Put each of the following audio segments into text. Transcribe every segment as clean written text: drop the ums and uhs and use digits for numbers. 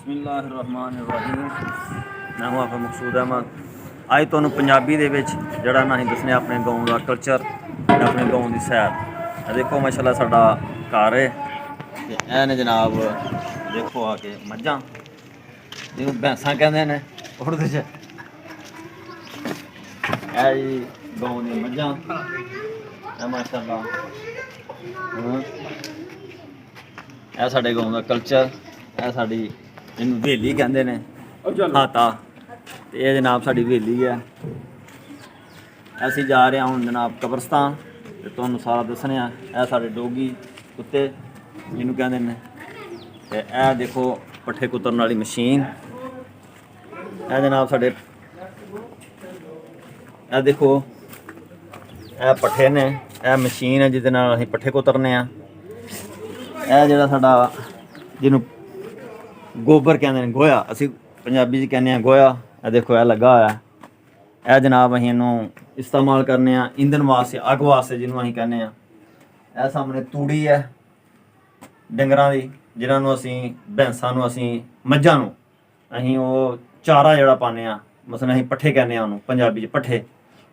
बिस्मिल्लाहिर्रहमानिर्रहीम। मैं हूँ आपका मकसूद अहमद। अज तुहानू पंजाबी दे विच जिहड़ा ना असीं दस्सने अपने गाँव का कल्चर, अपने गाँव की सैर। देखो माशाअल्लाह साडा घर है ते ऐ ने जनाब, देखो आके मझां जिन्हों भैंसां कहंदे ने उर्दू च, ऐ जी गाँव दी मझां माशाअल्लाह। ਇਹ ਸਾਡੇ गाँव ਦਾ कल्चर, ਇਹ ਸਾਡੀ ਇਹਨੂੰ ਹਵੇਲੀ ਕਹਿੰਦੇ ਨੇ, ਹਾਤਾ। ਤੇ ਇਹ ਜਨਾਬ ਸਾਡੀ ਹਵੇਲੀ ਹੈ। ਅਸੀਂ ਜਾ ਰਹੇ ਹਾਂ ਹੁਣ ਜਨਾਬ ਕਬਰਸਤਾਨ, ਤੇ ਤੁਹਾਨੂੰ ਸਾਰਾ ਦੱਸਣੇ ਆ। ਇਹ ਸਾਡੇ ਡੋਗੀ ਕੁੱਤੇ ਜਿਹਨੂੰ ਕਹਿੰਦੇ ਨੇ, ਤੇ ਇਹ ਦੇਖੋ ਪੱਠੇ ਕੁਤਰਨ ਵਾਲੀ ਮਸ਼ੀਨ। ਇਹ ਜਨਾਬ ਸਾਡੇ, ਇਹ ਦੇਖੋ ਇਹ ਪੱਠੇ ਨੇ, ਇਹ ਮਸ਼ੀਨ ਹੈ ਜਿਹਦੇ ਨਾਲ ਅਸੀਂ ਪੱਠੇ ਕੁਤਰਨੇ ਆ। ਇਹ ਜਿਹੜਾ ਸਾਡਾ ਜਿਹਨੂੰ ਗੋਬਰ ਕਹਿੰਦੇ ਨੇ, ਗੋਹਾ, ਅਸੀਂ ਪੰਜਾਬੀ 'ਚ ਕਹਿੰਦੇ ਹਾਂ ਗੋਹਾ। ਇਹ ਦੇਖੋ ਇਹ ਲੱਗਾ ਹੋਇਆ। ਇਹ ਜਨਾਬ ਅਸੀਂ ਇਹਨੂੰ ਇਸਤੇਮਾਲ ਕਰਨੇ ਆ ਇੰਧਨ ਵਾਸਤੇ, ਅੱਗ ਵਾਸਤੇ ਜਿਹਨੂੰ ਅਸੀਂ ਕਹਿੰਦੇ ਆ। ਇਹ ਸਾਹਮਣੇ ਤੂੜੀ ਹੈ ਡੰਗਰਾਂ ਦੀ, ਜਿਨ੍ਹਾਂ ਨੂੰ ਅਸੀਂ, ਭੈਂਸਾਂ ਨੂੰ ਅਸੀਂ, ਮੱਝਾਂ ਨੂੰ ਅਸੀਂ ਉਹ ਚਾਰਾ ਜਿਹੜਾ ਪਾਉਂਦੇ ਆ, ਮਸਲਾਂ ਅਸੀਂ ਪੱਠੇ ਕਹਿੰਦੇ ਆ ਉਹਨੂੰ ਪੰਜਾਬੀ 'ਚ ਪੱਠੇ।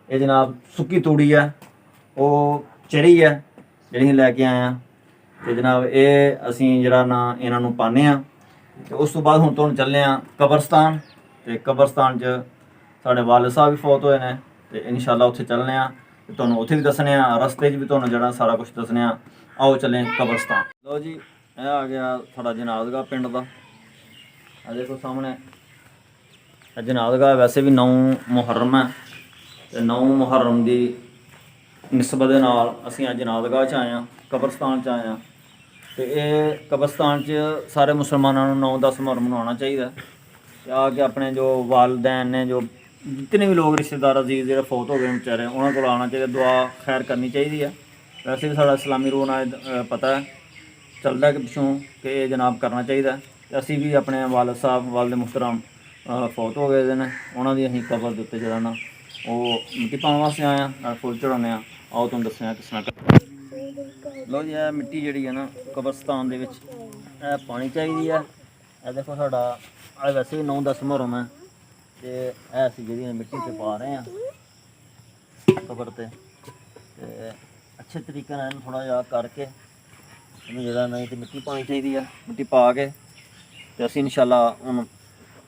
ਇਹ ਜਨਾਬ ਸੁੱਕੀ ਤੂੜੀ ਹੈ, ਉਹ ਚਰੀ ਹੈ ਜਿਹੜੀ ਅਸੀਂ ਲੈ ਕੇ ਆਏ ਹਾਂ। ਤੇ ਜਨਾਬ ਇਹ ਅਸੀਂ ਜਿਹੜਾ ਨਾ ਇਹਨਾਂ ਨੂੰ ਪਾਉਂਦੇ ਹਾਂ। ਤੇ ਉਸ ਤੋਂ ਬਾਅਦ ਹੁਣ ਤੁਹਾਨੂੰ ਚੱਲੇ ਹਾਂ ਕਬਰਸਤਾਨ। ਤੇ ਕਬਰਸਤਾਨ 'ਚ ਸਾਡੇ ਵਾਲਿਦ ਸਾਹਿਬ ਵੀ ਫੌਤ ਹੋਏ ਨੇ, ਤੇ ਇਨਸ਼ਾਅੱਲਾ ਉੱਥੇ ਚੱਲਣੇ ਆ ਤੇ ਤੁਹਾਨੂੰ ਉੱਥੇ ਵੀ ਦੱਸਣੇ ਆ, ਰਸਤੇ 'ਚ ਵੀ ਤੁਹਾਨੂੰ ਜਿਹੜਾ ਸਾਰਾ ਕੁਝ ਦੱਸਣੇ ਆ। ਆਓ ਚੱਲੇ ਕਬਰਸਤਾਨ। ਲਓ ਜੀ, ਇਹ ਆ ਗਿਆ ਸਾਡਾ ਜਨਾਜ਼ਗਾਹ ਪਿੰਡ ਦਾ। ਆ ਦੇਖੋ ਸਾਹਮਣੇ ਇਹ ਜਨਾਜ਼ਗਾਹ। ਵੈਸੇ ਵੀ 9 ਮੁਹर्रम ਹੈ, ਤੇ 9 ਮੁਹर्रम ਦੀ ਨਿਸਬਤ ਦੇ ਨਾਲ ਅਸੀਂ ਅੱਜ ਜਨਾਜ਼ਗਾਹ 'ਚ ਆਏ ਹਾਂ, ਕਬਰਸਤਾਨ 'ਚ ਆਏ ਹਾਂ। ਤੇ ਇਹ ਕਬਰਸਤਾਨ 'ਚ ਸਾਰੇ ਮੁਸਲਮਾਨਾਂ ਨੂੰ 9-10 ਮੁਹर्रम ਮਨਾਉਣਾ ਚਾਹੀਦਾ। ਤੇ ਆ ਕੇ ਆਪਣੇ ਜੋ ਵਾਲदैन ਨੇ, ਜੋ ਜਿतने ਵੀ ਲੋਕ ਰਿਸ਼ਤੇਦਾਰ ਅਜ਼ੀਜ਼ ਜਿਹੜੇ ਫੌਤ ਹੋ ਗਏ ਵਿਚਾਰੇ, ਉਹਨਾਂ ਕੋਲ ਆਉਣਾ ਚਾਹੀਦਾ, ਦੁਆ ਖੈਰ ਕਰਨੀ ਚਾਹੀਦੀ ਹੈ। ਵੈਸੇ ਵੀ ਸਾਡਾ ਇਸਲਾਮੀ ਰੂਹ ਨਾਲ ਪਤਾ ਹੈ, ਚੱਲਦਾ ਕਿ ਪਿੱਛੋਂ ਕਿ ਇਹ ਜਨਾਬ ਕਰਨਾ ਚਾਹੀਦਾ। ਤੇ ਅਸੀਂ ਵੀ ਆਪਣੇ ਵਾਲਿਦ ਸਾਹਿਬ, ਵਾਲਿਦ ਮੁਹਤਰਮ ਫੌਤ ਹੋ ਗਏ ਨੇ, ਉਹਨਾਂ ਦੀ ਅਸੀਂ ਕਬਰ ਦੇ ਉੱਤੇ ਜਿਹੜਾ ਨਾ ਉਹ ਮਿੱਟੀ ਪਾਉਣ ਵਾਸਤੇ ਆਏ ਹਾਂ, ਨਾਲ ਫੁੱਲ ਚੜਾਉਂਦੇ ਹਾਂ। ਆਓ ਤੁਹਾਨੂੰ ਦੱਸਿਆ ਕਿਸ ਤਰ੍ਹਾਂ ਕਰ। ਲਓ ਜੀ, ਇਹ ਮਿੱਟੀ ਜਿਹੜੀ ਹੈ ਨਾ ਕਬਰਸਤਾਨ ਦੇ ਵਿੱਚ ਇਹ ਪਾਣੀ ਚਾਹੀਦੀ ਹੈ। ਇਹ ਦੇਖੋ ਸਾਡਾ ਅੱਜ ਵੈਸੇ ਵੀ 9-10 ਮੁਹर्रम ਹੈ, ਤੇ ਇਹ ਅਸੀਂ ਜਿਹੜੀ ਮਿੱਟੀ 'ਤੇ ਪਾ ਰਹੇ ਹਾਂ ਕਬਰ 'ਤੇ। ਤੇ ਅੱਛੇ ਤਰੀਕੇ ਨਾਲ ਇਹਨੂੰ ਥੋੜ੍ਹਾ ਜਿਹਾ ਕਰਕੇ ਇਹਨੂੰ ਜਿਹੜਾ ਨਹੀਂ ਤੇ ਮਿੱਟੀ ਪਾਉਣੀ ਚਾਹੀਦੀ ਹੈ। ਮਿੱਟੀ ਪਾ ਕੇ ਤੇ ਅਸੀਂ ਇਨਸ਼ਾਅੱਲਾ ਹੁਣ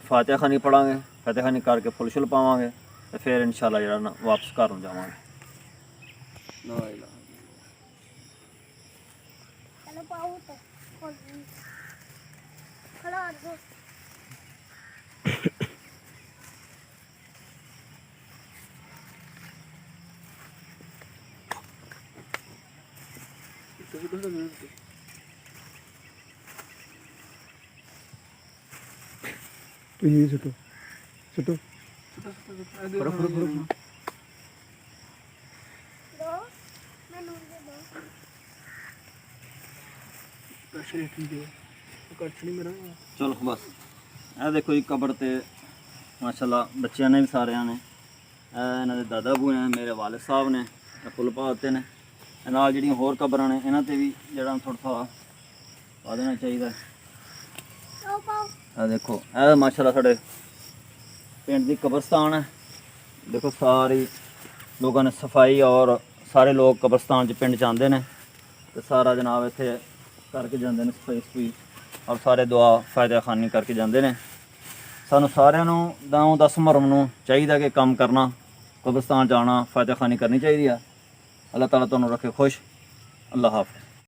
ਫਾਤਿਹਾ ਖਾਨੀ ਪੜਾਂਗੇ, ਫਾਤਿਹਾ ਖਾਨੀ ਕਰਕੇ ਫੁੱਲ ਸ਼ੁੱਲ ਪਾਵਾਂਗੇ, ਤੇ ਫਿਰ ਇਨਸ਼ਾਅੱਲਾ ਜਿਹੜਾ ਨਾ ਵਾਪਸ ਘਰ ਨੂੰ ਜਾਵਾਂਗੇ। ये छोटो छोटो फड़ो फड़ो फड़ो। चलो बस ਇਹ ਦੇਖੋ ਜੀ ਕਬਰ ਤੇ ਮਾਸ਼ਾਅੱਲਾ ਬੱਚਿਆਂ ਨੇ ਵੀ ਸਾਰਿਆਂ ਨੇ, ਇਹਨਾਂ ਦੇ ਦਾਦਾ ਬੂ ਨੇ, ਮੇਰੇ ਵਾਲਿਦ ਸਾਹਿਬ ਨੇ ਫੁੱਲ ਪਾ ਦਿੱਤੇ ਨੇ। ਨਾਲ ਜਿਹੜੀਆਂ ਹੋਰ ਕਬਰਾਂ ਨੇ ਇਹਨਾਂ ਤੇ ਵੀ ਜਿਹੜਾ ਥੋੜ੍ਹਾ ਥੋੜ੍ਹਾ ਪਾ ਦੇਣਾ ਚਾਹੀਦਾ। ਇਹ ਦੇਖੋ ਇਹ ਮਾਸ਼ਾਅੱਲਾ ਸਾਡੇ ਪਿੰਡ ਦੀ ਕਬਰਸਤਾਨ ਹੈ। ਦੇਖੋ ਸਾਰੀ ਲੋਕਾਂ ਨੇ ਸਫਾਈ, ਔਰ ਸਾਰੇ ਲੋਕ ਕਬਰਸਤਾਨ 'ਚ ਪਿੰਡ 'ਚ ਆਉਂਦੇ ਨੇ ਤੇ ਸਾਰਾ ਜਨਾਬ ਇੱਥੇ ਕਰਕੇ ਜਾਂਦੇ ਨੇ ਸਫਾਈ ਸਫੂਈ, ਔਰ ਸਾਰੇ ਦੁਆ ਫਾਇਦਾ ਖਾਨੀ ਕਰਕੇ ਜਾਂਦੇ ਨੇ। ਸਾਨੂੰ ਸਾਰਿਆਂ ਨੂੰ 9-10 ਮੁਹर्रम ਨੂੰ ਚਾਹੀਦਾ ਕਿ ਕੰਮ ਕਰਨਾ, ਕਬਰਸਤਾਨ ਜਾਣਾ, ਫਾਇਦਾ ਖਾਨੀ ਕਰਨੀ ਚਾਹੀਦੀ ਆ। ਅੱਲਾਹ ਤਾਲਾ ਤੁਹਾਨੂੰ ਰੱਖੇ ਖੁਸ਼। ਅੱਲਾਹ ਹਾਫਿਜ਼।